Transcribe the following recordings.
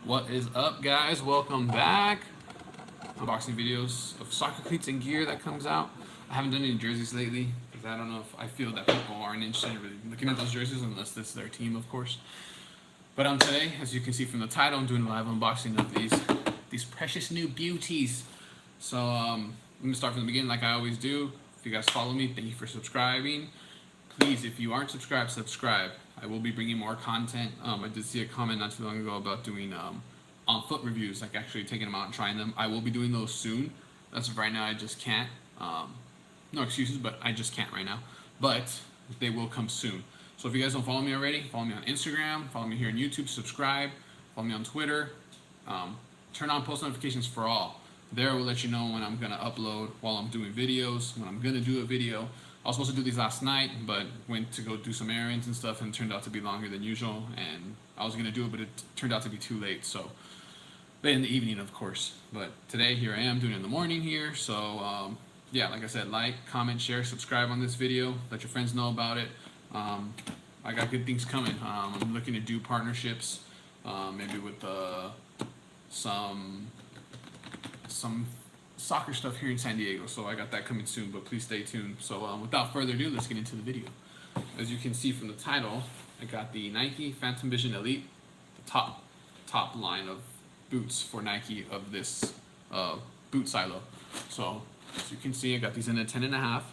What is up, guys? Welcome back. Unboxing videos of soccer cleats and gear that comes out. I haven't done any jerseys lately because I don't know if I feel that people aren't interested in really looking at those jerseys unless this is their team, of course. But today, as you can see from the title, I'm doing a live unboxing of these precious new beauties. So I'm gonna start from the beginning like I always do. If you guys follow me, thank you for subscribing. Please, if you aren't subscribed, subscribe. I will be bringing more content. I did see a comment not too long ago about doing on foot reviews, like actually taking them out and trying them. I will be doing those soon. As of right now, I just can't. No excuses, but I just can't right now. But they will come soon. So if you guys don't follow me already, follow me on Instagram, follow me here on YouTube, subscribe, follow me on Twitter. Turn on post notifications for all. There will let you know when I'm gonna upload while I'm doing videos, when I'm gonna do a video. I was supposed to do these last night, but went to go do some errands and stuff, and it turned out to be longer than usual. And I was gonna do it, but it turned out to be too late. So late in the evening, of course. But today, here I am doing it in the morning here. So yeah, like I said, like, comment, share, subscribe on this video. Let your friends know about it. I got good things coming. I'm looking to do partnerships, maybe with some soccer stuff here in San Diego. So I got that coming soon, but please stay tuned. So without further ado, let's get into the video. As you can see from the title, I got the Nike Phantom Vision Elite, the top line of boots for Nike of this boot silo. So as you can see, I got these in a 10.5.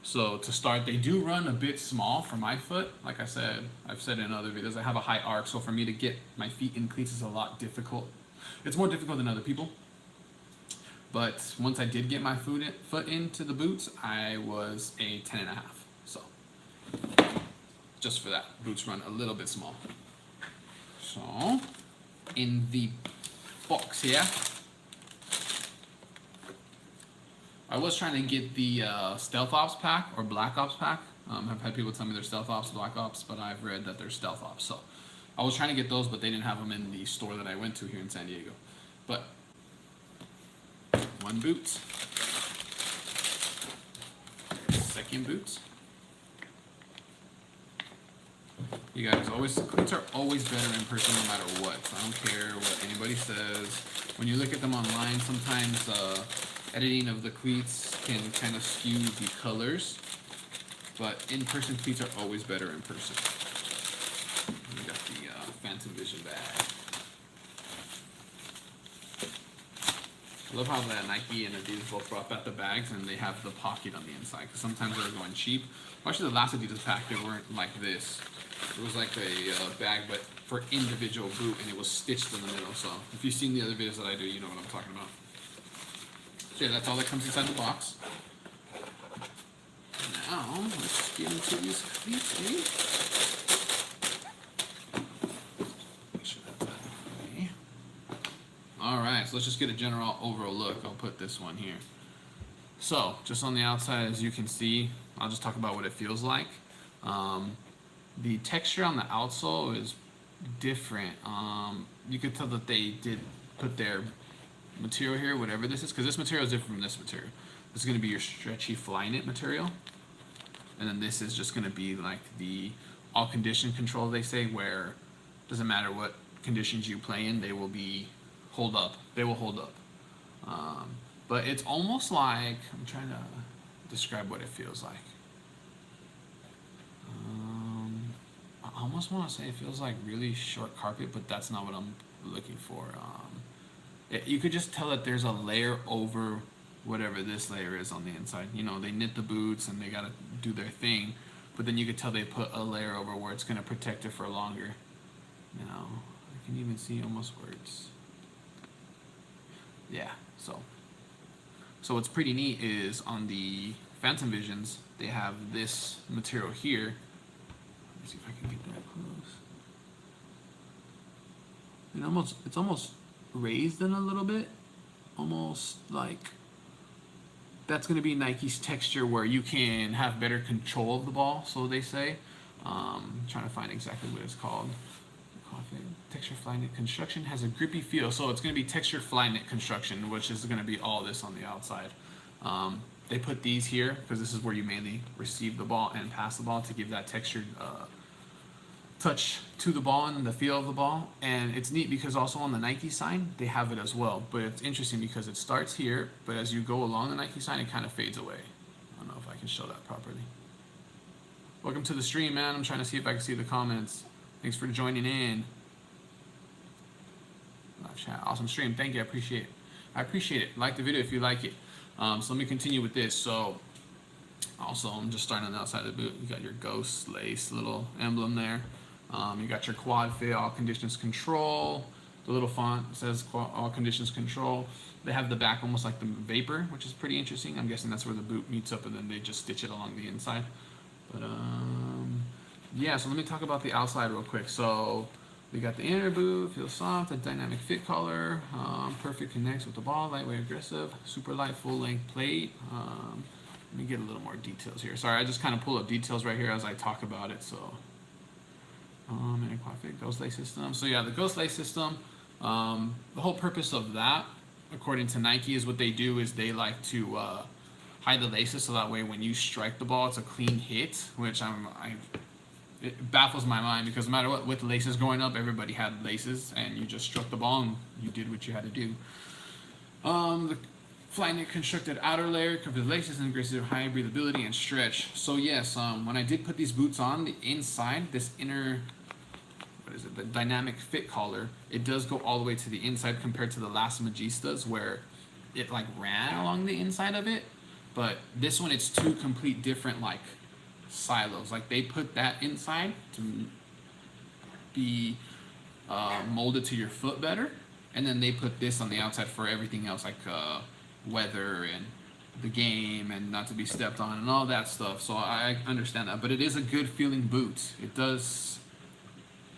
So to start, they do run a bit small for my foot. Like I said, I've said in other videos, I have a high arc, so for me to get my feet in cleats is a lot difficult. It's more difficult than other people. But once I did get my foot into the boots, I was a 10.5. So just for that, boots run a little bit small. So in the box here, I was trying to get the Stealth Ops pack or Black Ops pack. I've had people tell me they're Stealth Ops, Black Ops, but I've read that they're Stealth Ops. So I was trying to get those, but they didn't have them in the store that I went to here in San Diego. But one boot, second boot. You guys, cleats are always better in person no matter what. I don't care what anybody says. When you look at them online, sometimes editing of the cleats can kind of skew the colors, but in-person cleats are always better in person. We got the Phantom Vision bag. I love how the Nike and Adidas both brought back the bags and they have the pocket on the inside, because sometimes they're going cheap. Well, actually, the last Adidas pack, they weren't like this. It was like a bag, but for individual boot, and it was stitched in the middle. So if you've seen the other videos that I do, you know what I'm talking about. So yeah, that's all that comes inside the box. Now, let's get into these cleats, eh? Make sure that's out of the way. Alright, so let's just get a general overall look. I'll put this one here. So, just on the outside, as you can see, I'll just talk about what it feels like. The texture on the outsole is different. You could tell that they did put their material here, whatever this is, because this material is different from this material. This is going to be your stretchy Flyknit material, and then this is just going to be like the all condition control, they say, where it doesn't matter what conditions you play in, they will hold up. They will hold up. But it's almost like, I'm trying to describe what it feels like. I almost want to say it feels like really short carpet, but that's not what I'm looking for. You could just tell that there's a layer over whatever this layer is on the inside. You know, they knit the boots and they gotta do their thing, but then you could tell they put a layer over where it's gonna protect it for longer. Now, I can even see almost where it's, yeah, so what's pretty neat is on the Phantom Visions, they have this material here. Let me see if I can get that close. And it's almost raised in a little bit, almost like that's going to be Nike's texture where you can have better control of the ball, so they say. I'm trying to find exactly what it's called. Texture Flyknit construction has a grippy feel, so it's going to be textured Flyknit construction, which is going to be all this on the outside. They put these here because this is where you mainly receive the ball and pass the ball to give that textured touch to the ball and the feel of the ball. And it's neat because also on the Nike sign they have it as well, but it's interesting because it starts here, but as you go along the Nike sign it kind of fades away. I don't know if I can show that properly. Welcome to the stream, man. I'm trying to see if I can see the comments. Thanks for joining in. Live chat. Awesome stream. Thank you. I appreciate it. I appreciate it. Like the video if you like it. So let me continue with this. So also I'm just starting on the outside of the boot. You got your Ghost Lace little emblem there. You got your quad fit, all conditions control. The little font says all conditions control. They have the back almost like the Vapor, which is pretty interesting. I'm guessing that's where the boot meets up and then they just stitch it along the inside. But yeah, so let me talk about the outside real quick. So we got the inner boot, feels soft, a dynamic fit color, perfect connects with the ball, lightweight, aggressive, super light, full length plate. Let me get a little more details here. Sorry, I just kind of pull up details right here as I talk about it. So, and quad fit Ghost Lace system. So yeah, the Ghost Lace system. The whole purpose of that, according to Nike, is what they do is they like to hide the laces so that way when you strike the ball, it's a clean hit. Which it baffles my mind because no matter what, with laces growing up, everybody had laces, and you just struck the ball and you did what you had to do. The Flyknit constructed outer layer covers laces and increases high breathability and stretch. So yes, when I did put these boots on, the inside, this inner, the dynamic fit collar, it does go all the way to the inside compared to the last Magistas where it like ran along the inside of it. But this one, it's two complete different like silos. Like they put that inside to be molded to your foot better, and then they put this on the outside for everything else, like weather and the game and not to be stepped on and all that stuff. So I understand that, but it is a good feeling boot. It does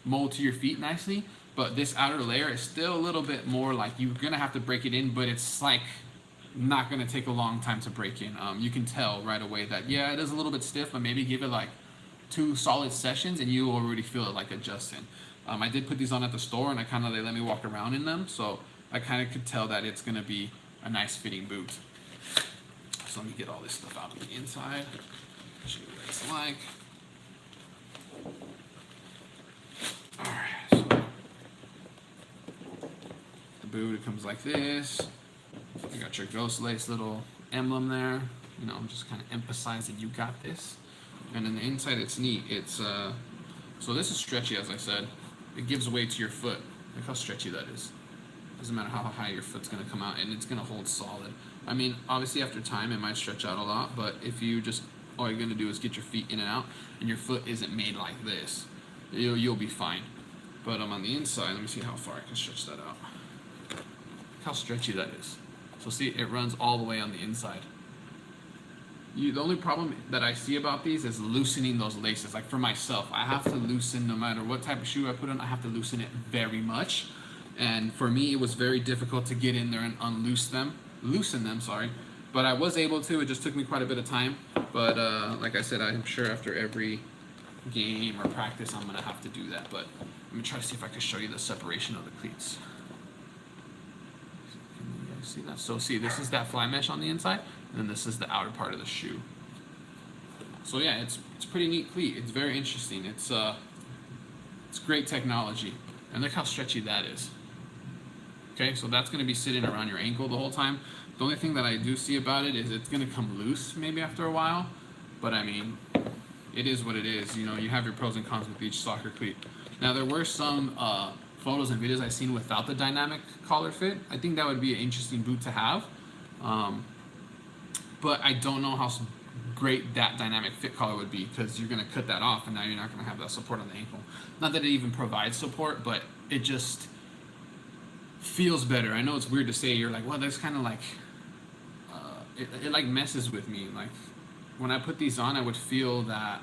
mold to your feet nicely, but this outer layer is still a little bit more like you're gonna have to break it in, but it's like not gonna take a long time to break in. You can tell right away that yeah, it is a little bit stiff, but maybe give it like 2 solid sessions and you already feel it like adjusting. I did put these on at the store and they let me walk around in them, so I kind of could tell that it's gonna be a nice fitting boot. So let me get all this stuff out of the inside, show you what it's like. Alright, so the boot, it comes like this. You got your Ghost Lace little emblem there, you know, just kind of emphasize that you got this. And then the inside, it's neat. It's so this is stretchy, as I said. It gives way to your foot. Look how stretchy that is. Doesn't matter how high your foot's gonna come out, and it's gonna hold solid. I mean, obviously after time it might stretch out a lot, but if you just, all you're gonna do is get your feet in and out, and your foot isn't made like this, you'll be fine. But on the inside, let me see how far I can stretch that out. Look how stretchy that is. So see, it runs all the way on the inside. The only problem that I see about these is loosening those laces. Like for myself, I have to loosen, no matter what type of shoe I put on, I have to loosen it very much. And for me, it was very difficult to get in there and loosen them, sorry. But I was able to, it just took me quite a bit of time. But like I said, I'm sure after every game or practice, I'm gonna have to do that. But let me try to see if I can show you the separation of the cleats. See that? So see, this is that fly mesh on the inside, and then this is the outer part of the shoe. So yeah, it's pretty neat cleat. It's very interesting. It's great technology, and look how stretchy that is. Okay, so that's going to be sitting around your ankle the whole time. The only thing that I do see about it is it's going to come loose maybe after a while, but I mean, it is what it is. You know, you have your pros and cons with each soccer cleat. Now there were some photos and videos I've seen without the dynamic collar fit. I think that would be an interesting boot to have, but I don't know how great that dynamic fit collar would be, because you're going to cut that off and now you're not going to have that support on the ankle. Not that it even provides support, but it just feels better. I know it's weird to say, you're like, well, that's kind of like it like messes with me. Like when I put these on, I would feel that,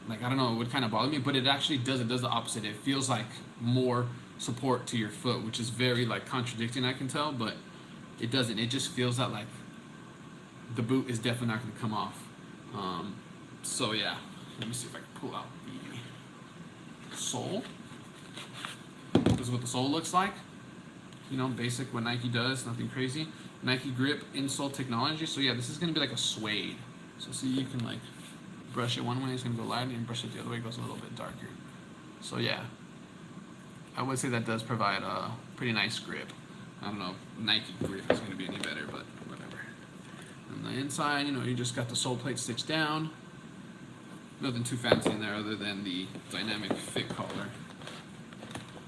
like, I don't know, it would kind of bother me, but it actually does the opposite. It feels like more support to your foot, which is very like contradicting, I can tell, but it doesn't. It just feels that like the boot is definitely not going to come off. So yeah, let me see if I can pull out the sole. This is what the sole looks like. You know, basic what Nike does, nothing crazy. Nike grip insole technology. So yeah, this is going to be like a suede. So see, you can like brush it one way, it's going to go lighter, and brush it the other way, it goes a little bit darker. So yeah, I would say that does provide a pretty nice grip. I don't know if Nike grip is going to be any better, but whatever. On the inside, you know, you just got the sole plate stitched down. Nothing too fancy in there other than the dynamic fit collar.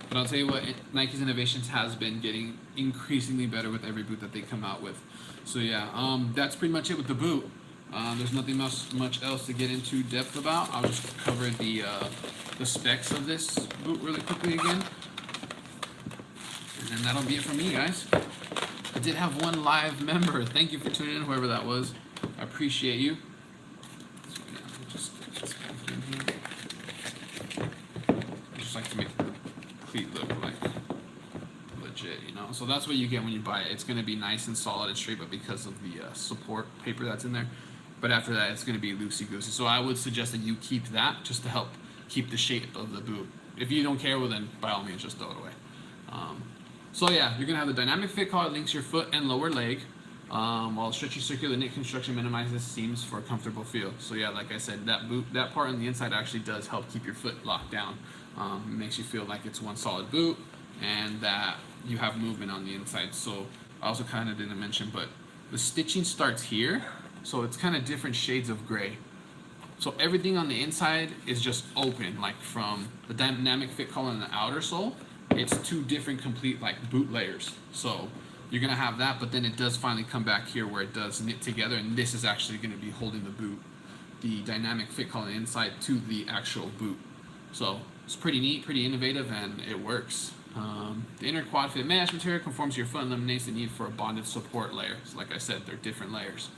But I'll tell you what, Nike's innovations has been getting increasingly better with every boot that they come out with. So yeah, that's pretty much it with the boot. There's nothing much else to get into depth about. I'll just cover the specs of this boot really quickly again. And then that'll be it from me, guys. I did have one live member. Thank you for tuning in, whoever that was. I appreciate you. So yeah, we'll just get this back in here. I just like to make the cleat look like legit, you know. So that's what you get when you buy it. It's going to be nice and solid and straight, but because of the support paper that's in there. But after that, it's going to be loosey-goosey. So I would suggest that you keep that just to help keep the shape of the boot. If you don't care, well then by all means just throw it away. So yeah, you're going to have the dynamic fit collar, links your foot and lower leg, while stretchy circular knit construction minimizes seams for a comfortable feel. So yeah, like I said, that part on the inside actually does help keep your foot locked down. It makes you feel like it's one solid boot and that you have movement on the inside. So I also kind of didn't mention, but the stitching starts here, so it's kind of different shades of gray. So everything on the inside is just open, like from the dynamic fit collar and the outer sole. It's two different complete like boot layers. So you're gonna have that, but then it does finally come back here where it does knit together, and this is actually gonna be holding the boot, the dynamic fit collar inside to the actual boot. So it's pretty neat, pretty innovative, and it works. The inner quad fit mesh material conforms to your foot and eliminates the need for a bonded support layer. So like I said, they're different layers.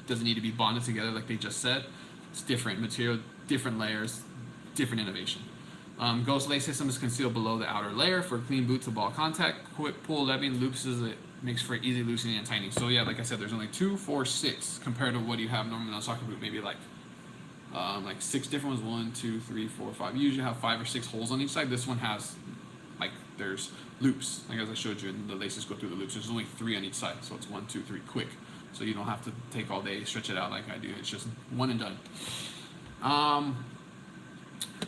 Doesn't need to be bonded together like they just said. It's different material, different layers, different innovation. Ghost lace system is concealed below the outer layer for clean boot to ball contact. Quick pull levying loops it makes for easy loosening and tightening. So yeah, like I said, there's only 2, 4, 6 compared to what you have normally on a soccer boot. Maybe like 6 different ones. 1, 2, 3, 4, 5. You usually have 5 or 6 holes on each side. This one has there's loops. Like as I showed you, and the laces go through the loops. There's only 3 on each side, so it's 1, 2, 3, quick. So you don't have to take all day, stretch it out like I do. It's just one and done.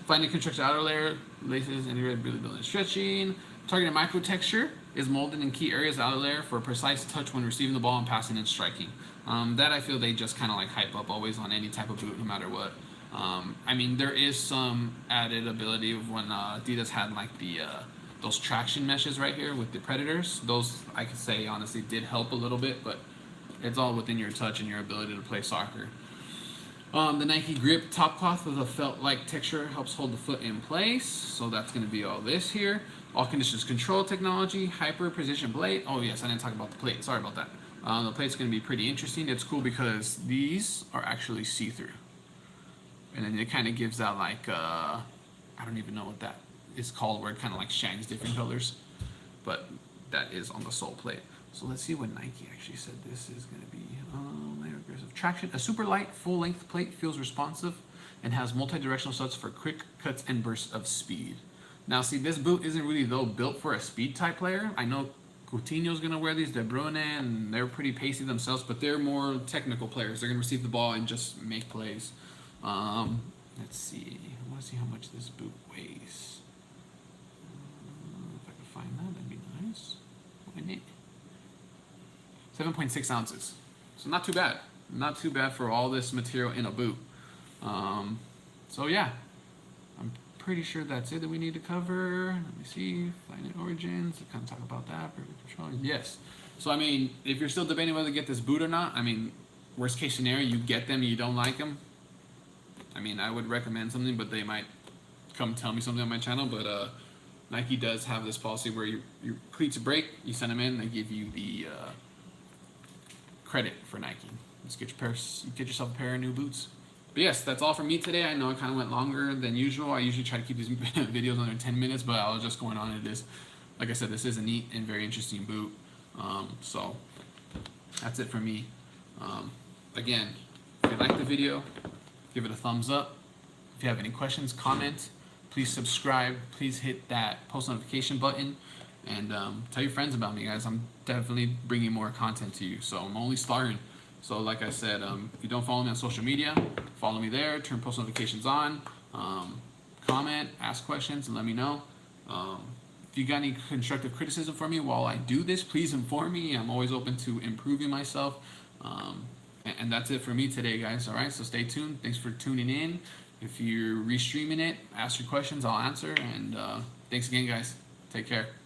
Finally, construct outer layer, laces, integrated really building and stretching. Targeted micro texture is molded in key areas of the outer layer for a precise touch when receiving the ball and passing and striking. That I feel they just kind of like hype up always on any type of boot, no matter what. I mean, there is some added ability of when Adidas had like the those traction meshes right here with the Predators. Those I could say honestly did help a little bit, but it's all within your touch and your ability to play soccer. The Nike Grip top cloth with a felt-like texture helps hold the foot in place. So that's going to be all this here. All conditions control technology, hyper precision plate. Oh yes, I didn't talk about the plate. Sorry about that. The plate's going to be pretty interesting. It's cool because these are actually see-through. And then it kind of gives that like, I don't even know what that is called, where it kind of like shines different colors. But that is on the sole plate. So let's see what Nike actually said this is going to be. Layer aggressive traction. A super light, full-length plate feels responsive and has multi-directional studs for quick cuts and bursts of speed. Now, see, this boot isn't really though built for a speed type player. I know Coutinho's going to wear these, De Bruyne, and they're pretty pacey themselves, but they're more technical players. They're going to receive the ball and just make plays. Let's see. I want to see how much this boot weighs. If I can find that, that'd be nice. Wouldn't it? 7.6 ounces. So not too bad. Not too bad for all this material in a boot. So yeah, I'm pretty sure that's it that we need to cover. Let me see. Finite origins. I kind of talk about that. Yes. So I mean, if you're still debating whether to get this boot or not, I mean, worst case scenario, you get them, you don't like them. I mean, I would recommend something, but they might come tell me something on my channel. But Nike does have this policy where your cleats break, you send them in, they give you the credit for Nike. Just get yourself a pair of new boots. But yes, that's all from me today. I know it kind of went longer than usual. I usually try to keep these videos under 10 minutes, but I was just going on into this. Like I said, this is a neat and very interesting boot. So that's it for me. Again, if you like the video, give it a thumbs up. If you have any questions, comment. Please subscribe. Please hit that post notification button. And tell your friends about me, guys. I'm definitely bringing more content to you. So I'm only starting. So like I said, if you don't follow me on social media, follow me there. Turn post notifications on. comment, ask questions, and let me know. If you got any constructive criticism for me while I do this, please inform me. I'm always open to improving myself. And that's it for me today, guys. All right, so stay tuned. Thanks for tuning in. If you're restreaming it, ask your questions, I'll answer. And thanks again, guys. Take care.